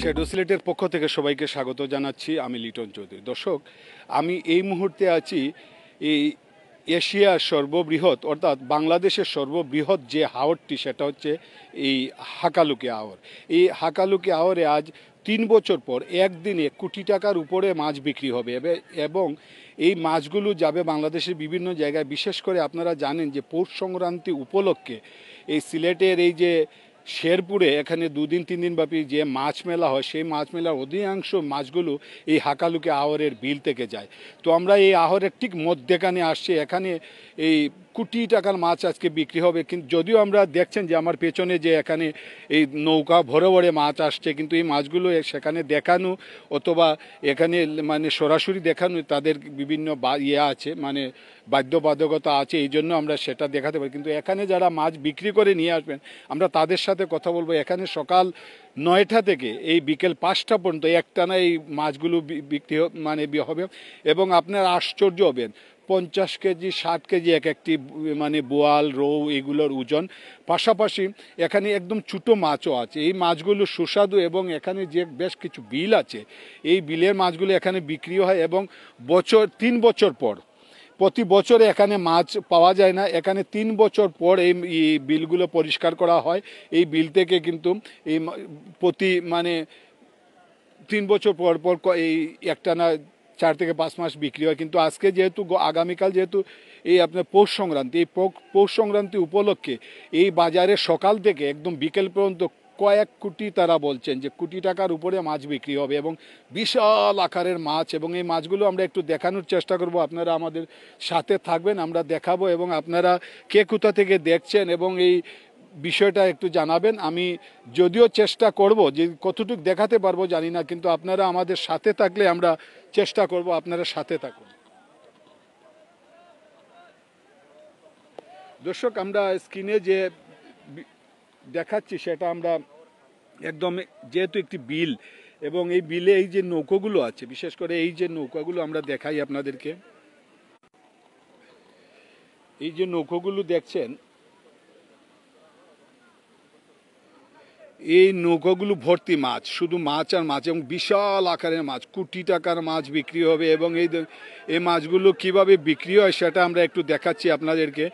Shadow সিলেটের পক্ষ থেকে সবাইকে স্বাগত জানাচ্ছি। আমি লিটন চৌধুরী। দর্শক, আমি এই মুহূর্তে আছি এই এশিয়ার সর্ববৃহৎ অর্থাৎ বাংলাদেশের সর্ববৃহৎ যে হাওরটি, সেটা হচ্ছে এই হাকালুকি হাওর। এই হাকালুকি হাওরে আজ 3 বছর পর একদিনে কোটি টাকার উপরে মাছ বিক্রি হবে এবং এই মাছগুলো যাবে বাংলাদেশের বিভিন্ন জায়গায়। বিশেষ করে আপনারা জানেন যে পৌষ সংক্রান্তি উপলক্ষে এই সিলেটের এই যে শেরপুরে এখানে 2-3 দিন ব্যাপী যে মাছ মেলা হয়, সেই মাছ মেলার অধিকাংশ মাছগুলো এই হাকালুকি আহরের বিল থেকে যায়। তো আমরা এই আহরের ঠিক মধ্যেখানে আসছি। এখানে এই কোটি টাকার মাছ আজকে বিক্রি হবে। কিন্তু যদিও আমরা দেখছেন যে আমার পেছনে যে এখানে এই নৌকা ভরে ভরে মাছ আসছে, কিন্তু এই মাছগুলো সেখানে দেখানো অথবা এখানে মানে সরাসরি দেখানো তাদের বিভিন্ন আছে, মানে বাধ্যবাধকতা আছে, এই জন্য আমরা সেটা দেখাতে পারি। কিন্তু এখানে যারা মাছ বিক্রি করে নিয়ে আসবেন, আমরা তাদের সাথে কথা বলবো। এখানে সকাল 9টা থেকে এই বিকেল 5টা পর্যন্ত একটানা এই মাছগুলো বিক্রি হবে এবং আপনারা আশ্চর্য হবেন। 50 কেজি 60 কেজি এক একটি মানে বোয়াল, রৌ এগুলোর ওজন। পাশাপাশি এখানে একদম ছোটো মাছও আছে। এই মাছগুলো সুস্বাদু এবং এখানে যে বেশ কিছু বিল আছে, এই বিলের মাছগুলো এখানে বিক্রি হয় এবং 3 বছর পর, প্রতি বছরে এখানে মাছ পাওয়া যায় না। এখানে 3 বছর পর এই বিলগুলো পরিষ্কার করা হয়। এই বিল থেকে কিন্তু এই প্রতি 3 বছর পর পর এই একটানা 4 থেকে 5 মাস বিক্রি হয়। কিন্তু আজকে যেহেতু আগামীকাল যেহেতু এই আপনার পৌষ সংক্রান্তি, এই পৌষ সংক্রান্তি উপলক্ষে এই বাজারে সকাল থেকে একদম বিকেল পর্যন্ত কয়েক কোটি, তারা বলছেন যে কোটি টাকার উপরে মাছ বিক্রি হবে এবং বিশাল আকারের মাছ। এবং এই মাছগুলো আমরা একটু দেখানোর চেষ্টা করব। আপনারা আমাদের সাথে থাকবেন, আমরা দেখাবো এবং আপনারা কে কোথা থেকে দেখছেন এবং এই বিষয়টা একটু জানাবেন। আমি যদিও চেষ্টা করব, যে কতটুকু দেখাতে পারবো জানি না, কিন্তু আপনারা আমাদের সাথে থাকলে আমরা চেষ্টা করব। আপনারা সাথে থাকুন। দর্শক, আমরা স্ক্রিনে যে দেখাচ্ছি সেটা আমরা একদম, যেহেতু একটি বিল এবং এই বিলে এই যে নৌকোগুলো আছে, বিশেষ করে এই যে নৌকাগুলো আমরা দেখাই আপনাদেরকে। এই যে নৌকোগুলো দেখছেন, এই নৌকাগুলো ভর্তি মাছ, শুধু মাছ আর মাছ, এবং বিশাল আকারের মাছ, কোটি টাকার মাছ বিক্রি হবে। এবং এই মাছগুলো কিভাবে বিক্রি হয় সেটা আমরা একটু দেখাচ্ছি আপনাদেরকে।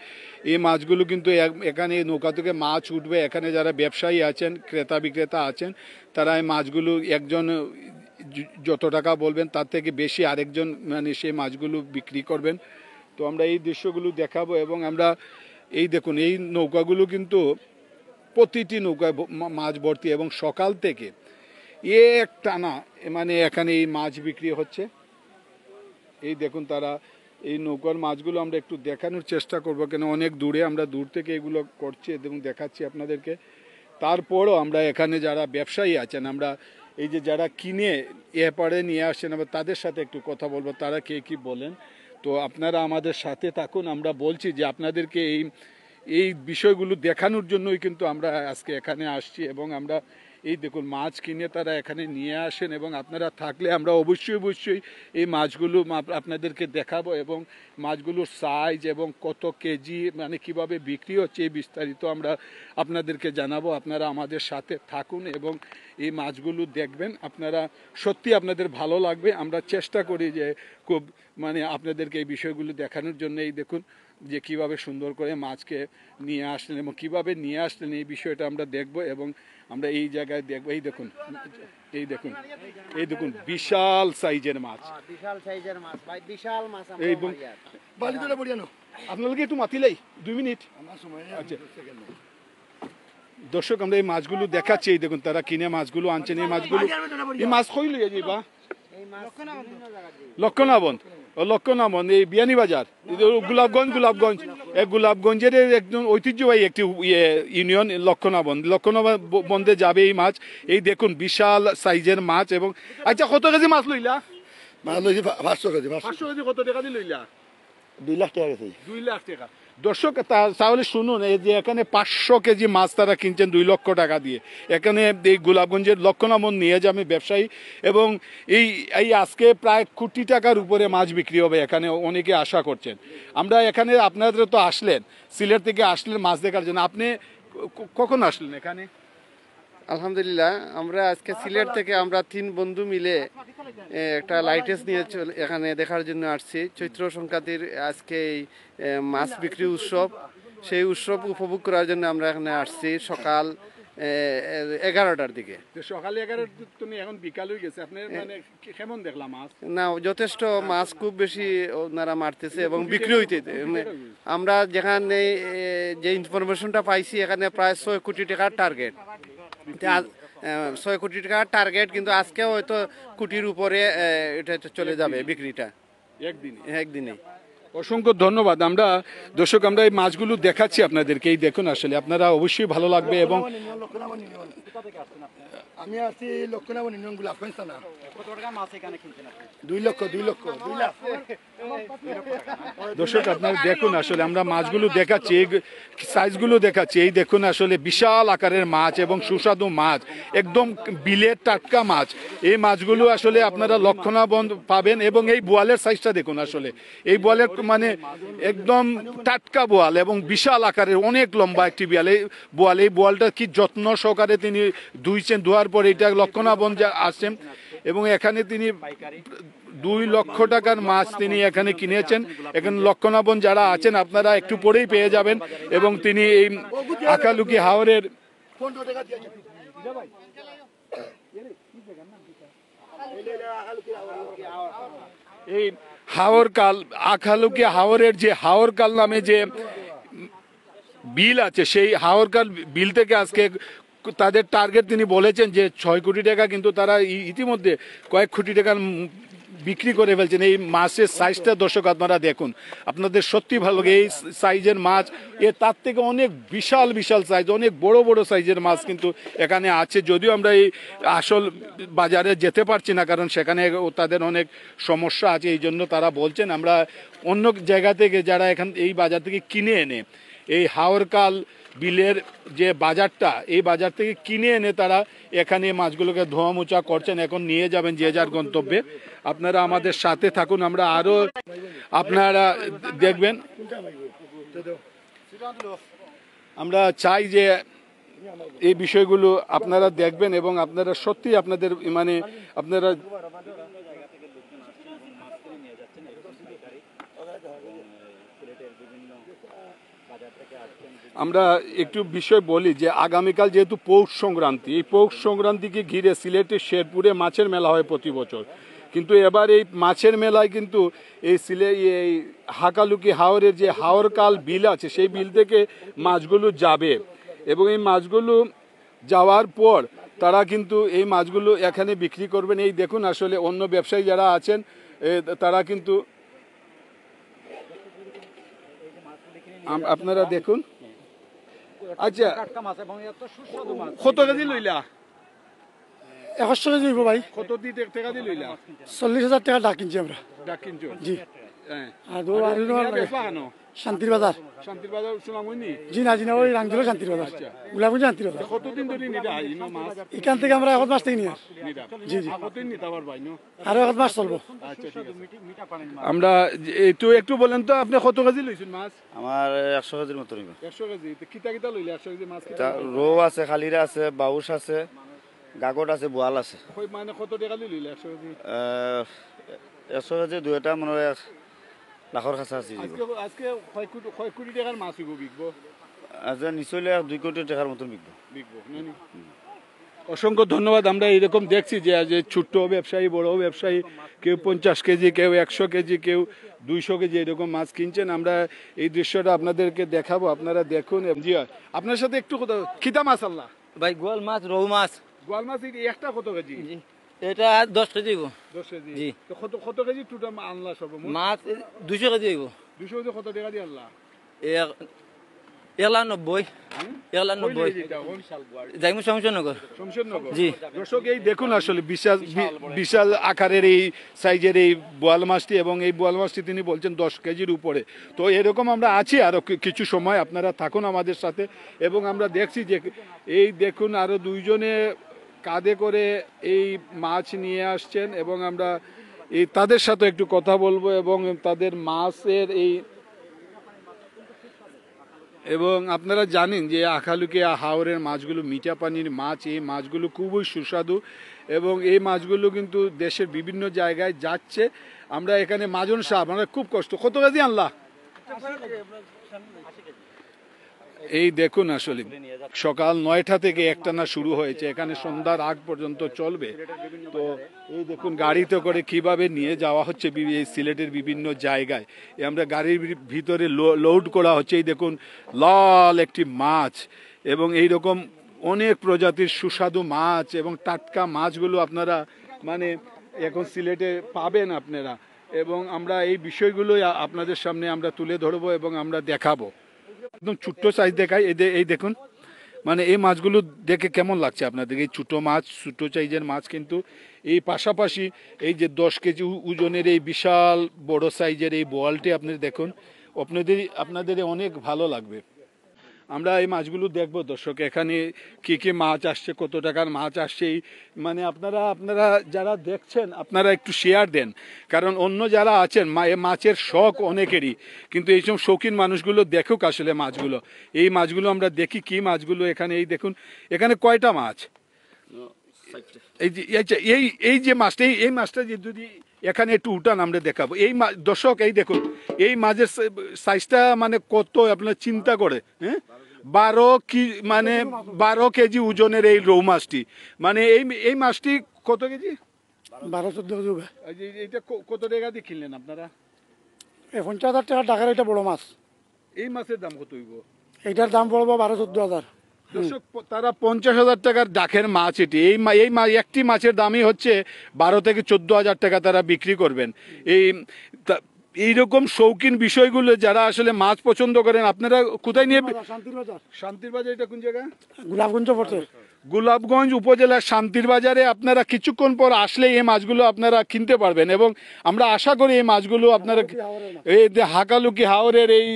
এই মাছগুলো কিন্তু এখানে নৌকা থেকে মাছ উঠবে, এখানে যারা ব্যবসায়ী আছেন, ক্রেতা বিক্রেতা আছেন, তারা এই মাছগুলো একজন যত টাকা বলবেন তার থেকে বেশি আরেকজন সেই মাছগুলো বিক্রি করবেন। তো আমরা এই দৃশ্যগুলো দেখাবো এবং আমরা এই দেখুন, এই নৌকাগুলো কিন্তু প্রতিটি নৌকায় মাছ ভর্তি এবং সকাল থেকে একটানা এখানে এই মাছ বিক্রি হচ্ছে। এই দেখুন, তারা এই নৌকার মাছগুলো আমরা একটু দেখানোর চেষ্টা করব, কেন অনেক দূরে, আমরা দূর থেকে এগুলো করছি এবং দেখাচ্ছি আপনাদেরকে। তারপরও আমরা এখানে যারা ব্যবসায়ী আছেন, আমরা এই যে যারা কিনে এপারে নিয়ে আসছেন, আমরা তাদের সাথে একটু কথা বলবো, তারা কে কী বলেন। তো আপনারা আমাদের সাথে থাকুন। আমরা বলছি যে আপনাদেরকে এই বিষয়গুলো দেখানোর জন্যই কিন্তু আমরা আজকে এখানে আসছি এবং আমরা এই দেখুন মাছ কিনে তারা এখানে নিয়ে আসেন এবং আপনারা থাকলে আমরা অবশ্যই এই মাছগুলো আপনাদেরকে দেখাবো এবং মাছগুলোর সাইজ এবং কত কেজি কিভাবে বিক্রি হচ্ছে এই বিস্তারিত আমরা আপনাদেরকে জানাবো। আপনারা আমাদের সাথে থাকুন এবং এই মাছগুলো দেখবেন, আপনারা সত্যি আপনাদের ভালো লাগবে। আমরা চেষ্টা করি যে খুব আপনাদেরকে এই বিষয়গুলো দেখানোর জন্য। এই দেখুন যে কিভাবে সুন্দর করে মাছকে নিয়ে আসলেন এবং কিভাবে নিয়ে আসলেন, এই বিষয়টা আমরা দেখব এবং আমরা এই জায়গায় দেখবো। এই দেখুন, এই দেখুন বিশাল সাইজের মাছ, আপনাদেরকে একটু মাতিলাই 2 মিনিট। আচ্ছা দর্শক, আমরা এই মাছগুলো দেখাচ্ছি। এই দেখুন, তারা কিনে মাছগুলো আনছেন। এই মাছ কই লইয়া যাইবা? লক্ষণাবন, এই বিয়ানীবাজার, গোলাপগঞ্জ এই গোলাপগঞ্জের একজন ঐতিহ্যবাহী একটি ইউনিয়ন লক্ষণাবন্দে যাবে এই মাছ। এই দেখুন বিশাল সাইজের মাছ। এবং আচ্ছা, কত কেজি মাছ লইলা? মাছ লইছি 500 কেজি। 500 কেজি কত টাকা দিয়ে লইলা? 2 লাখ টাকা গেছে। 2 লাখ টাকা। দর্শক, তাহলে শুনুন, এই যে এখানে 500 কেজি মাছ তারা কিনছেন 2 লক্ষ টাকা দিয়ে। এখানে এই গোলাপগঞ্জের লক্ষণাবন নিয়ে যাবে ব্যবসায়ী এবং এই আজকে প্রায় কোটি টাকার উপরে মাছ বিক্রি হবে এখানে, অনেকে আশা করছেন। আমরা এখানে, আপনারা তো আসলেন, সিলেট থেকে আসলেন মাছ দেখার জন্য। আপনি কখন আসলেন এখানে? আলহামদুলিল্লাহ, আমরা আজকে সিলেট থেকে আমরা 3 বন্ধু মিলে একটা লাইটেস নিয়ে এখানে দেখার জন্য আসছি। চৈত্র সংক্রান্তির আজকে এই মাছ বিক্রি উৎসব, সেই উৎসব উপভোগ করার জন্য আমরা এখানে আসছি সকাল 11টার দিকে। তো সকালে 11 তুমি এখন বিকাল হয়ে গেছে, আপনার মানে কেমন দেখলাম মাছ? না, যথেষ্ট মাছ খুব বেশি ওনারা মারতেছে এবং বিক্রি হইতেছে। আমরা যেখানে যে ইনফরমেশনটা পাইছি এখানে প্রায় 6 কোটি টাকার টার্গেট, 6 কোটি টাকার টার্গেট, কিন্তু আজকে হয়তো কোটির উপরে এটা চলে যাবে বিক্রিটা একদিনে। অসংখ্য ধন্যবাদ। আমরা দর্শক আমরা এই মাছগুলো দেখাচ্ছি আপনাদেরকে, এই দেখুন আসলে আপনারা অবশ্যই ভালো লাগবে। এবং আমি আছি লক্ষণাবন ইউনিয়নগুলো আফগানিস্তান। কত টাকা মাছ এখানে কিনছেন আপনি? 2 লক্ষ 2 লাখ। দর্শক আপনারা দেখুন আসলে আমরা মাছগুলো দেখাচ্ছি, এই সাইজগুলো দেখাচ্ছি। এই দেখুন আসলে বিশাল আকারের মাছ এবং সুস্বাদু মাছ, একদম বিলের টাটকা মাছ। এই মাছগুলো আসলে আপনারা লক্ষণাবন্ধ পাবেন। এবং এই বোয়ালের সাইজটা দেখুন, আসলে এই বোয়ালের মানে একদম টাটকা বোয়াল এবং বিশাল আকারের, অনেক লম্বা একটি বোয়াল। এই বোয়ালটা কি যত্ন সহকারে তিনি ধোয়ার পর এটা লক্ষণাবন্ধ আসছেন এবং এখানে তিনি 2 লক্ষ টাকার মাছ তিনি এখানে কিনেছেন। এখানে লক্ষণাবন যারা আছেন আপনারা একটু পরেই পেয়ে যাবেন। এবং তিনি এই আখালুকি হাওরের এই হাওরকাল, আখালুকি হাওরের যে হাওরকাল নামে যে বিল আছে, সেই হাওরকাল বিল থেকে আজকে তাদের টার্গেট তিনি বলেছেন যে 6 কোটি টাকা, কিন্তু তারা ইতিমধ্যে কয়েক কোটি টাকার বিক্রি করে ফেলছেন। এই মাছের সাইজটা দর্শক আপনারা দেখুন, আপনাদের সত্যি ভালো লাগে এই সাইজের মাছ। তার থেকে অনেক বিশাল বিশাল সাইজ, অনেক বড় বড় সাইজের মাছ কিন্তু এখানে আছে। যদিও আমরা এই আসল বাজারে যেতে পারছি না, কারণ সেখানে তাদের অনেক সমস্যা আছে, এই জন্য তারা বলছেন আমরা অন্য জায়গা থেকে যারা এই বাজার থেকে কিনে এনে এই হাওরকাল বিলের যে বাজারটা, এই বাজার থেকে কিনে এনে তারা এখানে মাছগুলোকে ধোয়া মোছা করছেন, এখন নিয়ে যাবেন যে যার গন্তব্যে। আপনারা আমাদের সাথে থাকুন, আমরা আরো আপনারা দেখবেন। আমরা চাই যে এই বিষয়গুলো আপনারা দেখবেন এবং আপনারা সত্যি আপনাদের মানে আপনারা আমরা একটু বিষয় বলি যে আগামীকাল যেহেতু পৌষ সংক্রান্তি, এই পৌষ সংক্রান্তিকে ঘিরে সিলেটের শেরপুরে মাছের মেলা হয় প্রতি বছর। কিন্তু এবার এই মাছের মেলায় কিন্তু এই হাকালুকি হাওরের যে হাওরকাল বিল আছে, সেই বিল থেকে মাছগুলো যাবে এবং এই মাছগুলো যাওয়ার পর তারা কিন্তু এই মাছগুলো এখানে বিক্রি করবেন। এই দেখুন আসলে অন্য ব্যবসায়ী যারা আছেন তারা কিন্তু আপনারা দেখুন। আচ্ছা, কত কেজি লইলা? 100 কেজি হইব ভাই। কত টাকা দিয়ে লইলা? 40,000 টাকা ডাক কিনছি আমরা। ডাক কিনছো? জি। হ্যাঁ। আর শান্তির বাজার। শান্তির বাজার সুনামনি? জি না ওই রাংজুলা শান্তির বাজার। গুলাবগঞ্জ শান্তির বাজার। কতদিন ধরে নিরা আইনো মাছ? এখান থেকে আমরা 1 মাস থেকে নিয়ে জি জি। কতদিন নিতে পারবা আইনো? আরো 1 মাস চলবো। আচ্ছা ঠিক আছে। আমরা একটু বলেন তো আপনি কত কেজি লইছেন মাছ? আমার 100 কেজির মতো নিব। 100 কেজি। তো কিটা কিটা লইলে 100 কেজি মাছ? রৌ আছে, খালিরা আছে, বাউস আছে, গাগট আছে, বোয়াল আছে। মানে কত টাকা লইলে 100 কেজি? 100 কেজি দুইটা মনে হয় লাখর কাছাকাছি। আজকে কয় কোটি টাকার মাছ বিকবো? আচ্ছা নিচলে 2 কোটি টাকার মতন বিকবো। অসংখ্য ধন্যবাদ। আমরা এরকম দেখছি যে ছোট্ট ব্যবসায়ী, বড় ব্যবসায়ী, কেউ 50 কেজি, কেউ 100 কেজি, কেউ 200 কেজি এরকম মাছ কিনছেন। আমরা এই দৃশ্যটা আপনাদেরকে দেখাবো, আপনারা দেখুন। জি আপনার সাথে একটু কথা, খিতা মাছ আল্লাহ ভাই গোয়াল মাছ, রৌ মাছ। গোয়াল মাছ একটা কত কেজি? এটা 10 কেজি হইব। 10 কেজি। জি। তো কত কেজি টোটাল আনলা সর্বমোট? মাছ 200 কেজি হইব। 200 কেজি কত টাকা দিয়ে আনলা? 190। যাইমু শমশেরনগর। জি। দর্শক এই দেখুন আসলে বিশাল আকারের এই সাইজের এই বোয়াল মাছটি, এবং এই বোয়াল মাছটি তিনি বলছেন 10 কেজির উপরে। তো এরকম আমরা আছি আরো কিছু সময়, আপনারা থাকুন আমাদের সাথে। এবং আমরা দেখছি যে এই দেখুন আরো 2 জনে কাঁধে করে এই মাছ নিয়ে আসছেন এবং আমরা এই তাদের সাথে একটু কথা বলবো এবং তাদের মাছের এই এবং আপনারা জানেন যে আখালুকিয়া হাওরের মাছগুলো মিঠা পানির মাছ, এই মাছগুলো খুবই সুস্বাদু এবং এই মাছগুলো কিন্তু দেশের বিভিন্ন জায়গায় যাচ্ছে। আমরা এখানে মাজন সাহেব, আমরা খুব কষ্ট, কত কেজি আনলা? এই দেখুন আসলে সকাল 9টা থেকে একটানা শুরু হয়েছে, এখানে সন্ধ্যার আগ পর্যন্ত চলবে। তো এই দেখুন গাড়িতে করে কিভাবে নিয়ে যাওয়া হচ্ছে এই সিলেটের বিভিন্ন জায়গায়। আমরা গাড়ির ভিতরে লোড করা হচ্ছে। এই দেখুন লাল একটি মাছ এবং এই রকম অনেক প্রজাতির সুস্বাদু মাছ এবং টাটকা মাছগুলো আপনারা মানে এখন সিলেটে পাবেন আপনারা। এবং আমরা এই বিষয়গুলোই আপনাদের সামনে আমরা তুলে ধরবো এবং আমরা দেখাবো। একদম ছোট্ট সাইজ দেখাই, এই দেখুন মানে এই মাছগুলো দেখে কেমন লাগছে আপনাদের? এই ছোটো মাছ, ছোটো সাইজের মাছ, কিন্তু এই পাশাপাশি এই যে 10 কেজি ওজনের এই বিশাল বড় সাইজের এই বোয়ালটি আপনি দেখুন, আপনাদের অনেক ভালো লাগবে। আমরা এই মাছগুলো দেখবো দর্শক, এখানে কি কি মাছ আসছে, কত টাকার মাছ আসছে। এই মানে আপনারা যারা দেখছেন আপনারা একটু শেয়ার দেন, কারণ অন্য যারা আছেন মাছের শখ অনেকেরই, কিন্তু এইসব শৌখিন মানুষগুলো দেখুক আসলে মাছগুলো। এই মাছগুলো আমরা দেখি কি মাছগুলো এখানে। এই দেখুন এখানে কয়টা মাছ, এই যে মাছটা, এই মাছটা যদি এখানে একটু উঠান আমরা দেখাবো। এই দর্শক এই দেখুন এই মাছের সাইজটা মানে কত আপনার চিন্তা করে, হ্যাঁ 12 কেজি ওজনের এই রৌ মাছটি। মানে এই মাছটি কত কেজি? 12-14 কেজি হবে। এইটা কত টাকা দিয়ে কিনলেন আপনারা? 50,000 টাকা টাকার এটা বড় মাছ। এই মাছের দাম কত হইব? এইটার দাম পড়বো 12-14 হাজার। দর্শক তারা 50,000 টাকার ডাকের মাছ এটি। এই একটি মাছের দামই হচ্ছে 12 থেকে 14,000 টাকা তারা বিক্রি করবেন। এইরকম শৌখিন বিষয়গুলো যারা আসলে মাছ পছন্দ করেন আপনারা কোথায় নিয়ে? শান্তির বাজার। শান্তির বাজার, এটা কোন জায়গা? গোলাপগঞ্জ পড়ছে। গোলাপগঞ্জ উপজেলার শান্তির বাজারে আপনারা কিছুক্ষণ পর আসলে এই মাছগুলো আপনারা কিনতে পারবেন। এবং আমরা আশা করি এই মাছগুলো আপনারা এই হাকালুকি হাওরের এই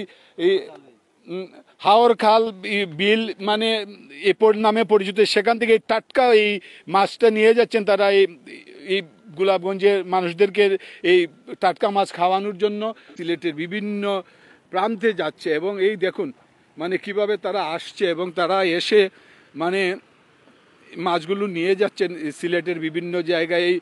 হাওর খাল বিল মানে এরপর নামে পরিচিত, সেখান থেকে টাটকা এই মাছটা নিয়ে যাচ্ছেন তারা এই গোলাপগঞ্জের মানুষদেরকে এই টাটকা মাছ খাওয়ানোর জন্য সিলেটের বিভিন্ন প্রান্তে যাচ্ছে। এবং এই দেখুন মানে কিভাবে তারা আসছে এবং তারা এসে মানে মাছগুলো নিয়ে যাচ্ছেন সিলেটের বিভিন্ন জায়গায়। এই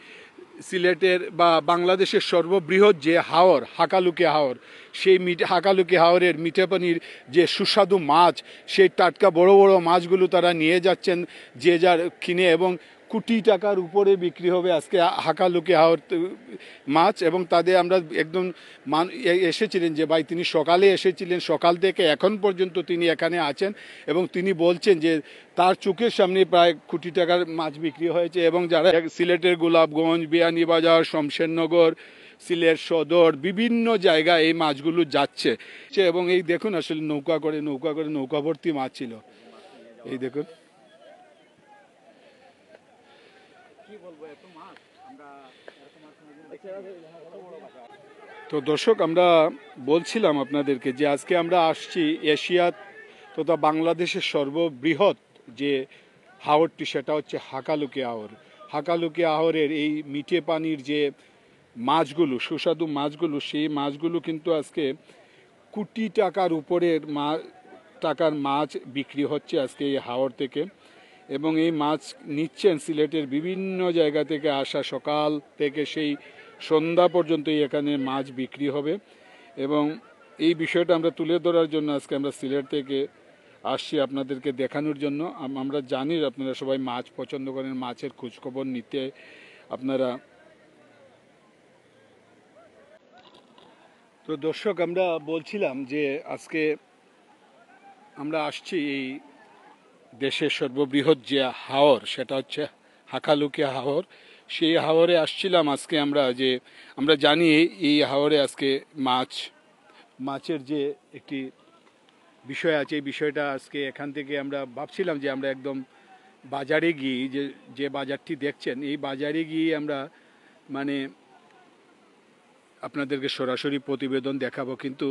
সিলেটের বা বাংলাদেশের সর্ববৃহৎ যে হাওর হাকালুকি হাওর, সেই হাকালুকি হাওরের মিঠা পানির যে সুস্বাদু মাছ, সেই টাটকা বড় বড় মাছগুলো তারা নিয়ে যাচ্ছেন যে যার কিনে, এবং কোটি টাকার উপরে বিক্রি হবে আজকে হাকালুকি হাওর মাছ। এবং তাদের আমরা একদম এসেছিলেন যে ভাই, তিনি সকালে এসেছিলেন, সকাল থেকে এখন পর্যন্ত তিনি এখানে আছেন এবং তিনি বলছেন যে তার চোখের সামনে প্রায় কোটি টাকার মাছ বিক্রি হয়েছে। এবং যারা সিলেটের গোলাপগঞ্জ, বিয়ানীবাজার, শমশেরনগর, সিলেট সদর বিভিন্ন জায়গায় এই মাছগুলো যাচ্ছে। এবং এই দেখুন আসলে নৌকা করে নৌকা ভর্তি মাছ ছিল। এই দেখুন তো দর্শক, আমরা বলছিলাম আপনাদেরকে যে আজকে আমরা আসছি এশিয়া তথা বাংলাদেশের সর্ববৃহৎ যে হাওরটি, সেটা হচ্ছে হাকালুকি হাওর। হাকালুকি হাওরের এই মিঠে পানির যে মাছগুলো, সুস্বাদু মাছগুলো, সেই মাছগুলো কিন্তু আজকে কোটি টাকার উপরের টাকার মাছ বিক্রি হচ্ছে আজকে এই হাওর থেকে। এবং এই মাছ নিচ্ছেন সিলেটের বিভিন্ন জায়গা থেকে আসা, সকাল থেকে সেই সন্ধ্যা পর্যন্তই এখানে মাছ বিক্রি হবে। এবং এই বিষয়টা আমরা তুলে ধরার জন্য আজকে আমরা সিলেট থেকে আসছি আপনাদেরকে দেখানোর জন্য। আমরা জানি আপনারা সবাই মাছ পছন্দ করেন, মাছের খোঁজখবর নিতে আপনারা। তো দর্শক, আমরা বলছিলাম যে আজকে আমরা আসছি এই দেশের সর্ববৃহৎ যে হাওর, সেটা হচ্ছে হাকালুকি হাওর। সেই হাওরে আসছিলাম আজকে আমরা জানি এই হাওরে আজকে মাছের যে একটি বিষয় আছে, এই বিষয়টা আজকে এখান থেকে আমরা ভাবছিলাম যে আমরা একদম বাজারে গিয়ে যে বাজারটি দেখছেন, এই বাজারে গিয়ে আমরা মানে আপনাদেরকে সরাসরি প্রতিবেদন দেখাবো। কিন্তু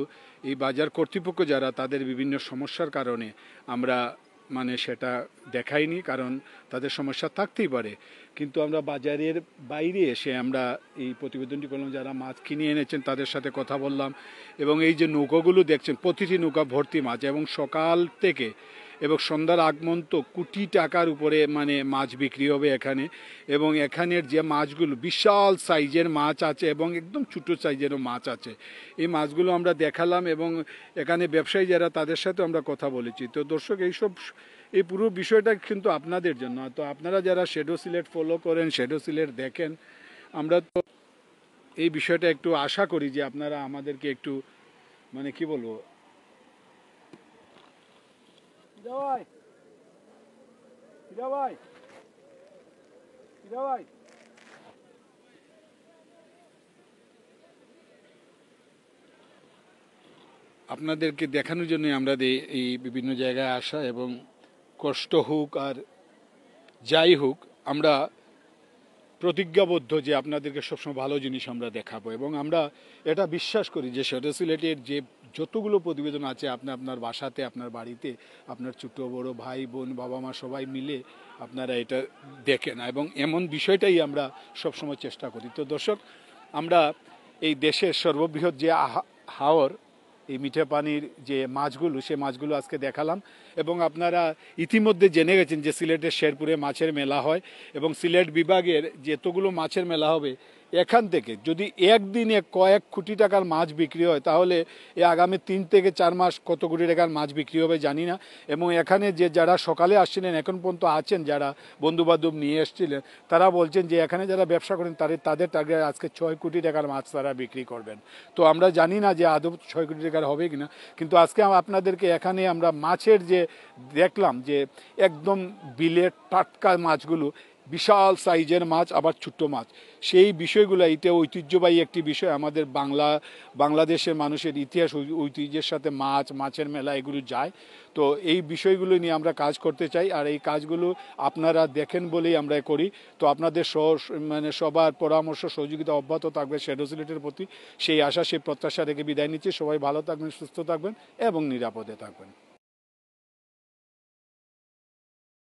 এই বাজার কর্তৃপক্ষ যারা, তাদের বিভিন্ন সমস্যার কারণে আমরা মানে সেটা দেখাইনি, কারণ তাদের সমস্যা থাকতেই পারে। কিন্তু আমরা বাজারের বাইরে এসে আমরা এই প্রতিবেদনটি করলাম, যারা মাছ কিনে এনেছেন তাদের সাথে কথা বললাম। এবং এই যে নৌকাগুলো দেখছেন, প্রতিটি নৌকা ভর্তি মাছ, এবং সকাল থেকে এবং সন্ধ্যার আগমন তো কোটি টাকার উপরে মানে মাছ বিক্রি হবে এখানে। এবং এখানের যে মাছগুলো বিশাল সাইজের মাছ আছে এবং একদম ছোটো সাইজেরও মাছ আছে। এই মাছগুলো আমরা দেখালাম এবং এখানে ব্যবসায়ী যারা তাদের সাথে আমরা কথা বলেছি। তো দর্শক, এই পুরো বিষয়টা কিন্তু আপনাদের জন্য। তো আপনারা যারা শ্যাডো সিলেট ফলো করেন, শ্যাডো সিলেট দেখেন, আমরা তো এই বিষয়টা একটু আশা করি যে আপনারা আমাদেরকে একটু মানে কি বলবো, আপনাদেরকে দেখানোর জন্য আমরা এই বিভিন্ন জায়গায় আসা। এবং কষ্ট হোক আর যাই হোক, আমরা প্রতিজ্ঞাবদ্ধ যে আপনাদেরকে সবসময় ভালো জিনিস আমরা দেখাবো। এবং আমরা এটা বিশ্বাস করি যে শ্যাডো সিলেটের যে যতগুলো প্রতিবেদন আছে, আপনি আপনার বাসাতে, আপনার বাড়িতে, আপনার ছোটো বড়ো ভাই বোন বাবা মা সবাই মিলে আপনারা এটা দেখেন, এবং এমন বিষয়টাই আমরা সবসময় চেষ্টা করি। তো দর্শক, আমরা এই দেশের সর্ববৃহৎ যে হাওর, এই মিঠে পানির যে মাছগুলো, সে মাছগুলো আজকে দেখালাম। এবং আপনারা ইতিমধ্যে জেনে গেছেন যে সিলেটের শেরপুরে মাছের মেলা হয়, এবং সিলেট বিভাগের যতগুলো মাছের মেলা হবে, এখান থেকে যদি একদিনে কয়েক কোটি টাকার মাছ বিক্রি হয়, তাহলে আগামী 3 থেকে 4 মাস কত কোটি টাকার মাছ বিক্রি হবে জানি না। এবং এখানে যে যারা সকালে আসছিলেন, এখন পর্যন্ত আছেন, যারা বন্ধুবান্ধব নিয়ে এসেছিলেন, তারা বলছেন যে এখানে যারা ব্যবসা করেন তাদের টার্গেট আজকে 6 কোটি টাকার মাছ তারা বিক্রি করবেন। তো আমরা জানি না যে আদৌ 6 কোটি টাকার হবে কিনা, কিন্তু আজকে আপনাদেরকে এখানে আমরা মাছের যে দেখলাম যে একদম বিলের টাটকা মাছগুলো, বিশাল সাইজের মাছ, আবার ছোট্ট মাছ, সেই বিষয়গুলো, এটা ঐতিহ্যবাহী একটি বিষয়। আমাদের বাংলাদেশের মানুষের ইতিহাস ঐতিহ্যের সাথে মাছের মেলা এগুলো যায়। তো এই বিষয়গুলো নিয়ে আমরা কাজ করতে চাই, আর এই কাজগুলো আপনারা দেখেন বলেই আমরা করি। তো আপনাদের মানে সবার পরামর্শ সহযোগিতা অব্যাহত থাকবে শ্যাডো সিলেটের প্রতি, সেই আশা সেই প্রত্যাশা রেখে বিদায় নিচ্ছি। সবাই ভালো থাকবেন, সুস্থ থাকবেন এবং নিরাপদে থাকবেন।